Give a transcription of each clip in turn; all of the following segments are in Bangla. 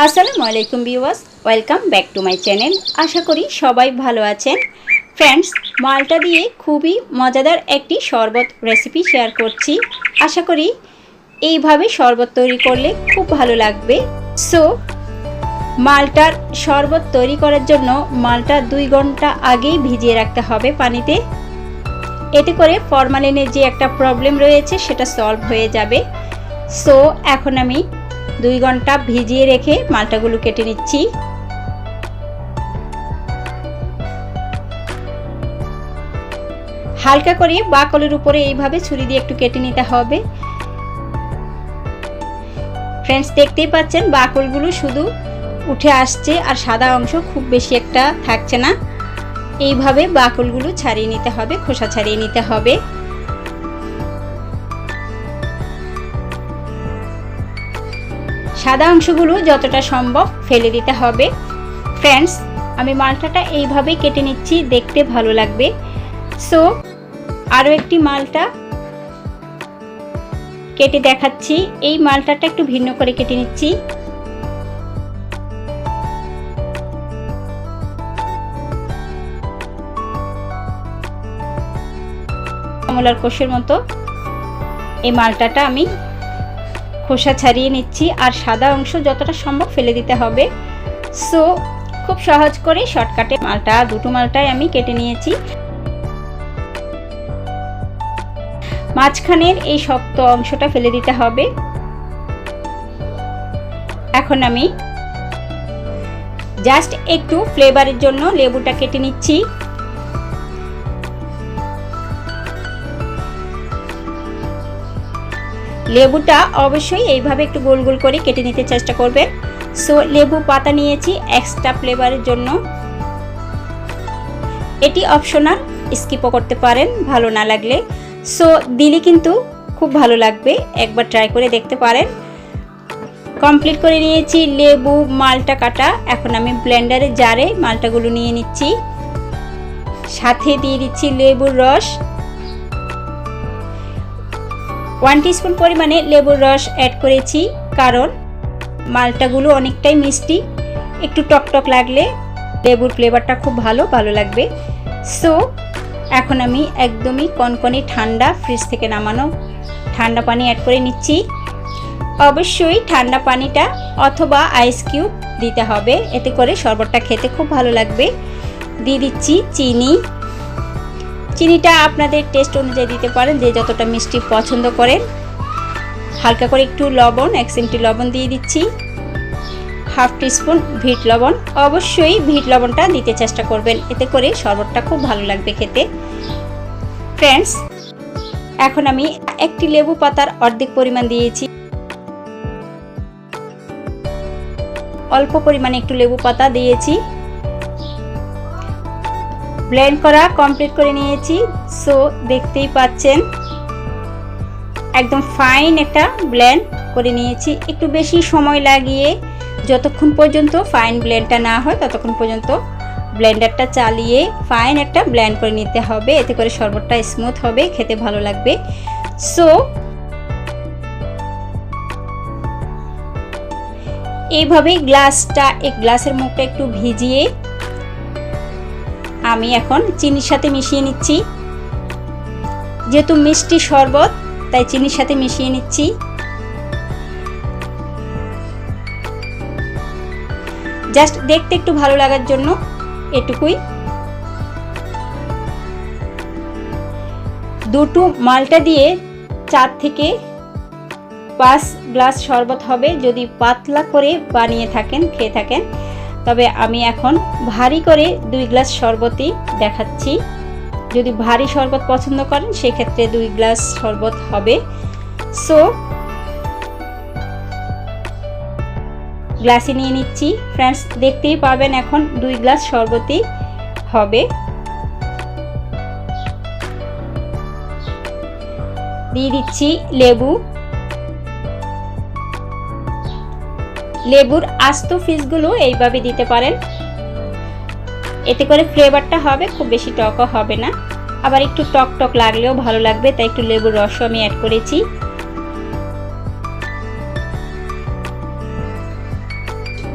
আসসালামু আলাইকুম viewers, welcome back to my channel. আশা করি সবাই ভালো আছেন। ফ্রেন্ডস, মালটা দিয়ে খুবই মজাদার একটি শরবত রেসিপি শেয়ার করছি। আশা করি এইভাবে শরবত তৈরি করলে খুব ভালো লাগবে। সো মালটার শরবত তৈরি করার জন্য মালটা 2 ঘন্টা আগেই ভিজিয়ে রাখতে হবে পানিতে। এতে করে ফরমালিনের যে একটা প্রবলেম রয়েছে সেটা সলভ হয়ে যাবে। সো এখন আমি 2 ঘন্টা ভিজিয়ে রেখে মালটাগুলো কেটে নিচ্ছি। হালকা করে বাকলের উপরে এইভাবে ছুরি দিয়ে একটু কেটে নিতে হবে। ফ্রেন্ডস, দেখতেই পাচ্ছেন বাকলগুলো শুধু উঠে আসছে আর সাদা অংশ খুব বেশি একটা থাকছে না। এইভাবে বাকলগুলো ছাড়িয়ে নিতে হবে, খোসা ছাড়িয়ে নিতে হবে। সাদা অংশগুলো যতটা সম্ভব ফেলে দিতে হবে। ফ্রেন্ডস, আমি মালটাটা এইভাবেই কেটে নিচ্ছি, দেখতে ভালো লাগবে। সো আরও একটি মালটা কেটে দেখাচ্ছি। এই মালটাটা একটু ভিন্ন করে কেটে নিচ্ছি। কমলার কোষের মতো এই মালটাটা আমি খোসা ছাড়িয়ে নিচ্ছি আর সাদা অংশ যতটা সম্ভব ফেলে দিতে হবে। সো খুব সহজ করে শর্টকাটে দুটো মালটাই আমি কেটে নিয়েছি। মাঝখানের এই শক্ত অংশটা ফেলে দিতে হবে। এখন আমি জাস্ট একটু ফ্লেভারের জন্য লেবুটা কেটে নিচ্ছি। লেবুটা অবশ্যই এইভাবে একটু গোল গোল করে কেটে নিতে চেষ্টা করবেন। সো লেবু পাতা নিয়েছি এক্সট্রা ফ্লেভারের জন্য। এটি অপশনাল, স্কিপও করতে পারেন ভালো না লাগলে। সো দিলে কিন্তু খুব ভালো লাগবে, একবার ট্রাই করে দেখতে পারেন। কমপ্লিট করে নিয়েছি লেবু মালটা কাটা। এখন আমি ব্লেন্ডারের জারে মালটাগুলো নিয়ে নিচ্ছি। সাথে দিয়ে দিচ্ছি লেবুর রস। 1 টিস্পুন পরিমাণে লেবুর রস অ্যাড করেছি, কারণ মালটাগুলো অনেকটাই মিষ্টি, একটু টকটক লাগলে লেবুর ফ্লেভারটা খুব ভালো লাগবে। সো এখন আমি একদমই কনকনে ঠান্ডা ফ্রিজ থেকে নামানো ঠান্ডা পানি অ্যাড করে নিচ্ছি। অবশ্যই ঠান্ডা পানিটা অথবা আইস কিউব দিতে হবে, এতে করে শরবতটা খেতে খুব ভালো লাগবে। দিয়ে দিচ্ছি চিনি। চিনিটা আপনাদের টেস্ট অনুযায়ী দিতে পারেন, যে যতটা মিষ্টি পছন্দ করেন। হালকা করে একটু লবণ, 1 চিমটি লবণ দিয়ে দিচ্ছি। 1/2 টিস্পুন বিট লবণ। অবশ্যই বিট লবণটা দিতে চেষ্টা করবেন, এতে করে শরবতটা খুব ভালো লাগবে খেতে। ফ্রেন্ডস, এখন আমি একটি লেবু পাতার অর্ধেক পরিমাণ দিয়েছি। অল্প পরিমাণে একটু লেবু পাতা দিয়েছি। ব্লেন্ড করা কমপ্লিট করে নিয়েছি। সো দেখতেই পাচ্ছেন একদম ফাইন একটা ব্লেন্ড করে নিয়েছি। একটু বেশি সময় লাগিয়ে যতক্ষণ পর্যন্ত ফাইন ব্লেন্ডটা না হয় ততক্ষণ পর্যন্ত ব্লেন্ডারটা চালিয়ে ফাইন একটা ব্লেন্ড করে নিতে হবে, এতে করে শরবতটা স্মুথ হবে, খেতে ভালো লাগবে। সো এইভাবে গ্লাসের মুখটা একটু ভিজিয়ে আমি এখন চিনির সাথে মিশিয়ে নিচ্ছি। যেহেতু মিষ্টি শরবত তাই চিনির সাথে মিশিয়ে নিচ্ছি। জাস্ট দেখতে একটু ভালো লাগার জন্য এটুকুই। দুটো মালটা দিয়ে 4 থেকে 5 গ্লাস শরবত হবে যদি পাতলা করে বানিয়ে থাকেন, খেয়ে থাকেন। তবে আমি এখন ভারী করে 2 গ্লাস শরবতই দেখাচ্ছি। যদি ভারী শরবত পছন্দ করেন সেক্ষেত্রে 2 গ্লাস শরবত হবে। সো গ্লাসে নিয়ে নিচ্ছি। ফ্রেন্ডস, দেখতেই পাবেন এখন 2 গ্লাস শরবতই হবে। দিয়ে দিচ্ছি লেবু। লেবুর আস্ত পিসগুলো এইভাবে দিতে পারেন, এতে করে ফ্লেভারটা হবে, খুব বেশি টকও হবে না। আবার একটু টক টক লাগলেও ভালো লাগবে, তাই একটু লেবুর রসও আমি অ্যাড করেছি।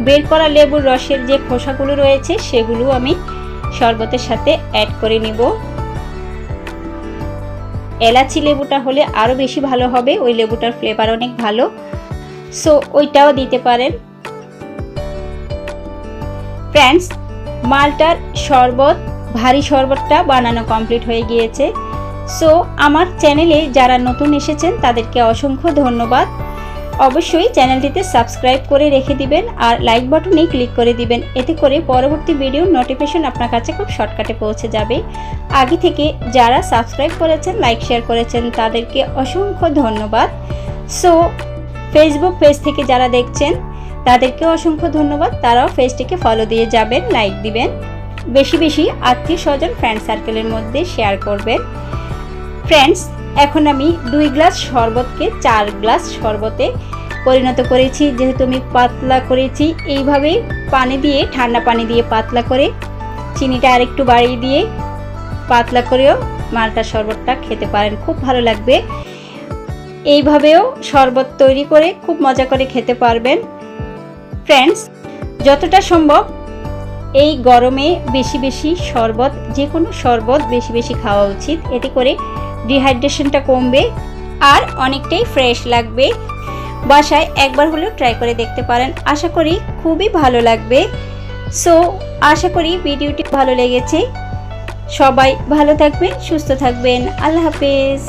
বের করা লেবুর রসের যে খোসাগুলো রয়েছে সেগুলো আমি শরবতের সাথে অ্যাড করে নিব। এলাচি লেবুটা হলে আরও বেশি ভালো হবে, ওই লেবুটার ফ্লেভার অনেক ভালো, সো ওইটাও দিতে পারেন। ফ্রেন্ডস, মালটার শরবত, ভারী শরবতটা বানানো কমপ্লিট হয়ে গিয়েছে। সো আমার চ্যানেলে যারা নতুন এসেছেন তাদেরকে অসংখ্য ধন্যবাদ। অবশ্যই চ্যানেলটিতে সাবস্ক্রাইব করে রেখে দিবেন আর লাইক বাটনে ক্লিক করে দিবেন, এতে করে পরবর্তী ভিডিওর নোটিফিকেশন আপনার কাছে খুব শর্টকাটে পৌঁছে যাবে। আগে থেকে যারা সাবস্ক্রাইব করেছেন, লাইক শেয়ার করেছেন তাদেরকে অসংখ্য ধন্যবাদ। সো ফেসবুক পেজ থেকে যারা দেখছেন তাদেরকেও অসংখ্য ধন্যবাদ, তারাও পেজটিকে ফলো দিয়ে যাবেন, লাইক দিবেন, বেশি বেশি আত্মীয় স্বজন ফ্রেন্ড সার্কেলের মধ্যে শেয়ার করবেন। ফ্রেন্ডস, এখন আমি 2 গ্লাস শরবতকে 4 গ্লাস শরবতে পরিণত করেছি। যেহেতু আমি পাতলা করেছি, এইভাবে পানি দিয়ে, ঠান্ডা পানি দিয়ে পাতলা করে, চিনিটা আরেকটু বাড়িয়ে দিয়ে পাতলা করেও মালটা শরবতটা খেতে পারেন, খুব ভালো লাগবে। এইভাবেও শরবত তৈরি করে খুব মজা করে খেতে পারবেন। ফ্রেন্ডস, যতটা সম্ভব এই গরমে বেশি বেশি শরবত, যে কোনো শরবত বেশি বেশি খাওয়া উচিত, এতে করে ডিহাইড্রেশনটা কমবে আর অনেকটাই ফ্রেশ লাগবে। বাসায় একবার হলেও ট্রাই করে দেখতে পারেন, আশা করি খুবই ভালো লাগবে। সো আশা করি ভিডিওটি ভালো লেগেছে। সবাই ভালো থাকবেন, সুস্থ থাকবেন। আল্লাহ হাফেজ।